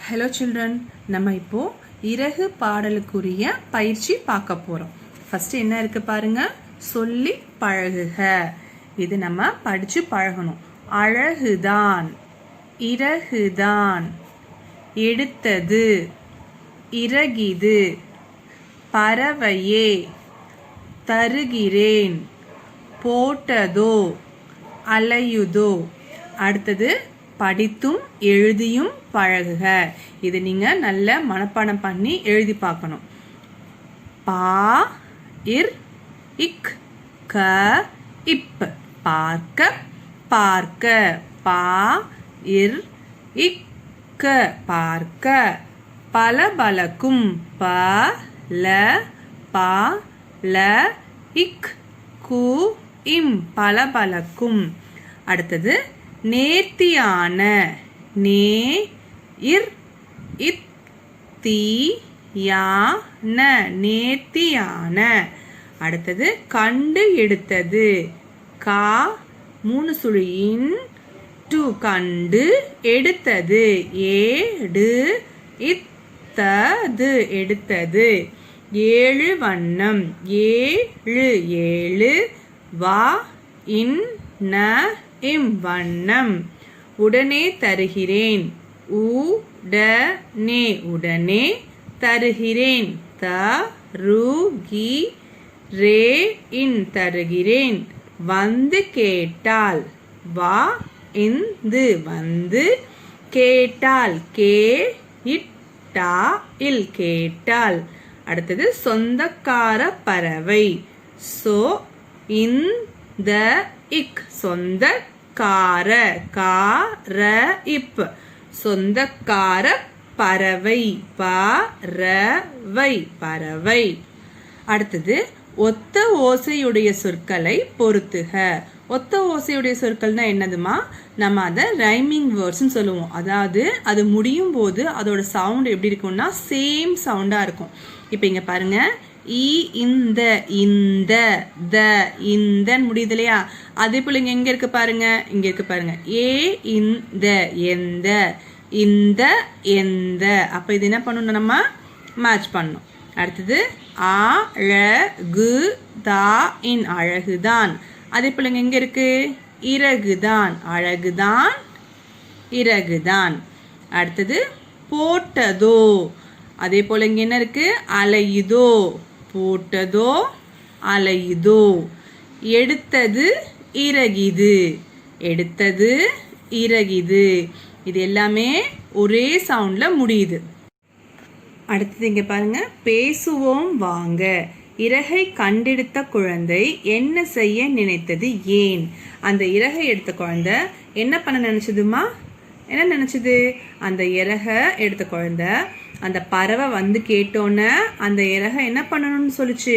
Hello children, நம்ம இப்போ இறகு பாடலுக்குரிய பயிற்சி பார்க்க போறோம். ஃபர்ஸ்ட் என்ன இருக்கு பாருங்க, சொல்லி பழகுக. இது நம்ம படிச்சு பழகணும். அழகுதான், இறகுதான், எடுத்தது, இறகிது, பறவையே, தருகிறேன், போட்டதோ, அலையுதோ. அடுத்தது படித்தும் எழுதியும் பழகுக. இது நீங்க நல்ல மனப்பாடம் பண்ணி எழுதி பார்க்கணும். பா இர் இக் க இப், பார்க்க பார்க்க. பா இர் இக் க, பார்க்க. பலபலக்கும், ப ல ப ல இக் கு இம், பலபலக்கும். அடுத்தது நேர்த்தியான, நே இர் இத் தி யா ந, நேர்த்தியான. அடுத்தது கண்டு எடுத்தது, கா மூணு சுழியின் டு, கண்டு எடுத்தது, ஏடு இத்தது, எடுத்தது. ஏழு வண்ணம், ஏழு ஏழு, வா இன் ந இம், வண்ணம். உடனே தருகிறேன், உடனே உடனே தருகிறேன், தருகி ரே இன், தருகிறேன். வந்து கேட்டால், வா இந்து, வந்து கேட்டால், கே இட்டா இல், கேட்டால். அடுத்தது சொந்தக்கார பறவை, சோ இந்த இக், சொந்தக்கார, கார இப், சொந்தக்கார பறவை, பறவை பறவை. அடுத்தது ஒத்த ஓசையுடைய சொற்களை பொருத்துக. ஒத்த ஓசையுடைய சொற்கள்னா என்னதுமா, நம்ம அதை ரைமிங் வேர்ட்ஸ்ன்னு சொல்லுவோம். அதாவது அது முடியும் போது அதோட சவுண்ட் எப்படி இருக்கும்னா சேம் சவுண்டா இருக்கும். இப்போ இங்க பாருங்க, இ இந்த, இந்த, த இந்த முடியுது இல்லையா. அதே போல இங்க எங்க இருக்கு பாருங்க, இங்க இருக்கு பாருங்க, ஏ இந்த, எந்த, இந்த, எந்த. அப்ப இது என்ன பண்ணணும், நம்ம மேட்ச் பண்ணணும். அடுத்தது அழகு தா இன், அழகுதான். அதே போல எங்க இருக்கு, இறகுதான், அழகுதான், இறகுதான். அடுத்தது போட்டதோ. அதே போல இங்க என்ன இருக்கு, அலையுதோ, போட்டதோ, அலையுதோ. எடுத்தது, இறகிது, எடுத்தது, இறகிது. இது எல்லாமே ஒரே சவுண்ட்ல முடியுது. அடுத்தது இங்க பாருங்க, பேசுவோம் வாங்க. இறகை கண்டெடுத்த குழந்தை என்ன செய்ய நினைத்தது ஏன். அந்த இறகை எடுத்த குழந்தை என்ன பண்ண நினைச்சதுமா, என்ன நினைச்சது, அந்த இறகை எடுத்த குழந்தை அந்த பறவை வந்து கேட்டோன்னு அந்த இறகை என்ன பண்ணணும்னு சொல்லுச்சு,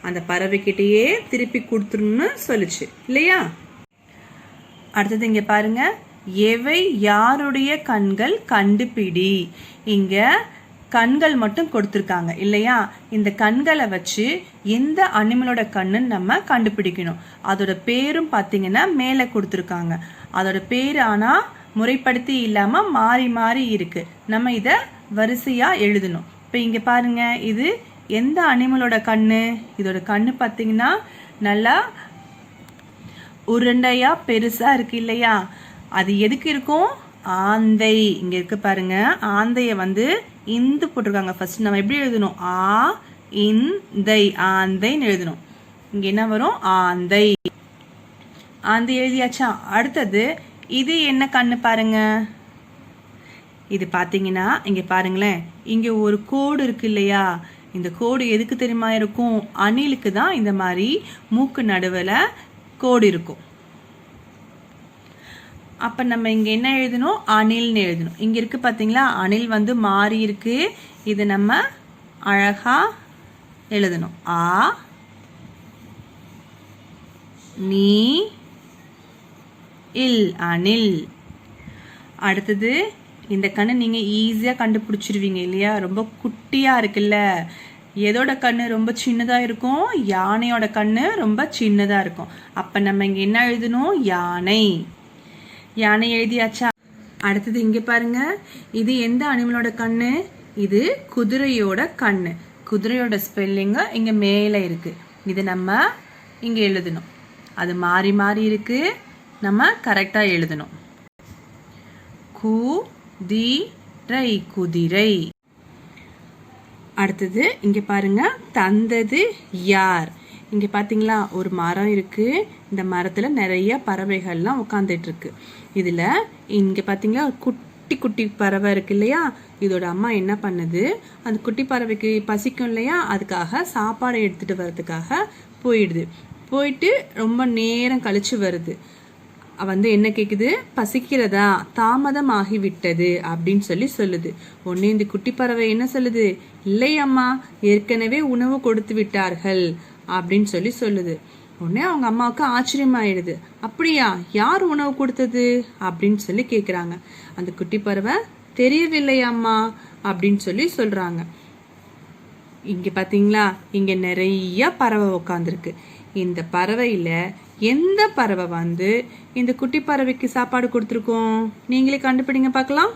அந்த பறவை கிட்டேயே திருப்பி கொடுத்துருன்னு சொல்லுச்சு இல்லையா. அடுத்தது இங்க பாருங்க, எவை யாருடைய கண்கள் கண்டுபிடி. இங்க கண்கள் மட்டும் கொடுத்துருக்காங்க இல்லையா. இந்த கண்களை வச்சு எந்த அனிமலோட கண்ணுன்னு நம்ம கண்டுபிடிக்கணும். அதோட பேரும் பார்த்தீங்கன்னா மேலே கொடுத்துருக்காங்க. அதோட பேர் ஆனா முறைப்படுத்தி இல்லாம மாறி மாறி இருக்கு. நம்ம இத வரிசையா எழுதணும். இப்ப இங்க பாருங்க, இது எந்த அனிமலோட கண்ணு, இதோட கண்ணு பார்த்தீங்கன்னா நல்லா உருண்டையா பெருசா இருக்கு இல்லையா. அது எதுக்கு இருக்கும், ஆந்தை. இங்க இருக்கு பாருங்க, ஆந்தைய வந்து இந்து போட்டிருக்காங்க. ஃபர்ஸ்ட் நம்ம எப்படி எழுதணும், ஆ இந்தை, ஆந்தைன்னு எழுதணும். இங்க என்ன வரும், ஆந்தை. ஆந்தை எழுதியாச்சா. அடுத்தது இது என்ன கண்ணு பாருங்க, இது பாத்தீங்கன்னா இங்க பாருங்களேன், இங்க ஒரு கோடு இருக்கு இல்லையா. இந்த கோடு எதுக்கு தெரியுமா இருக்கும், அணிலுக்கு தான் இந்த மாதிரி மூக்கு நடுவுல கோடு இருக்கும். அப்ப நம்ம இங்க என்ன எழுதணும், அணில்னு எழுதணும். இங்க இருக்கு பாத்தீங்களா, அணில் வந்து மாறி இருக்கு. இது நம்ம அழகா எழுதணும், ஆ நீ இல், அணில். அடுத்தது இந்த கண்ணு நீங்க ஈஸியா கண்டுபிடிச்சிருவீங்க இல்லையா, ரொம்ப குட்டியா இருக்குல்ல. எதோட கண்ணு ரொம்ப சின்னதா இருக்கும், யானையோட கண்ணு ரொம்ப சின்னதா இருக்கும். அப்ப நம்ம இங்க என்ன எழுதணும், யானை. யானை எழுதியாச்சா. அடுத்தது இங்க பாருங்க, இது எந்த அனிமலோட கண்ணு? இது குதிரையோட கண்ணு. குதிரையோட ஸ்பெல்லிங் இங்க மேல இருக்கு. இது நம்ம இங்க எழுதணும். அது மாறி மாறி இருக்கு, நம்ம கரெக்டா எழுதணும். குதிரை, குதிரை. அடுத்தது இங்க பாருங்க, தந்தது யார்? இங்க பாத்தீங்களா, ஒரு மரம் இருக்கு. இந்த மரத்துல நிறைய பறவைகள்லாம் உட்காந்துட்டு இருக்கு. இதுல இங்க பாத்தீங்களா, குட்டி குட்டி பறவை இருக்கு இல்லையா? இதோட அம்மா என்ன பண்ணுது, அந்த குட்டி பறவைக்கு பசிக்கும் இல்லையா, அதுக்காக சாப்பாடு எடுத்துட்டு வர்றதுக்காக போயிடுது. போயிட்டு ரொம்ப நேரம் கழிச்சு வருது. என்ன கேக்குது, பசிக்கிறதா, தாமதம் ஆகிவிட்டது அப்படின்னு சொல்லுது. உடனே இந்த குட்டி பறவை என்ன சொல்லுது, இல்லை அம்மா, ஏற்கனவே உணவு கொடுத்து விட்டார்கள் அப்படின்னு சொல்லுது. உடனே அவங்க அம்மாவுக்கு ஆச்சரியமாயிடுது. அப்படியா, யார் உணவு கொடுத்தது அப்படின்னு கேக்குறாங்க. அந்த குட்டி பறவை தெரியவில்லை அம்மா அப்படின்னு சொல்றாங்க. இங்க பாத்தீங்களா, இங்க நிறைய பறவை உட்காந்துருக்கு. இந்த பறவையில எந்த பறவை இந்த குட்டி பறவைக்கு சாப்பாடு கொடுத்துருக்கோம்? நீங்களே கண்டுபிடிங்க பார்க்கலாம்.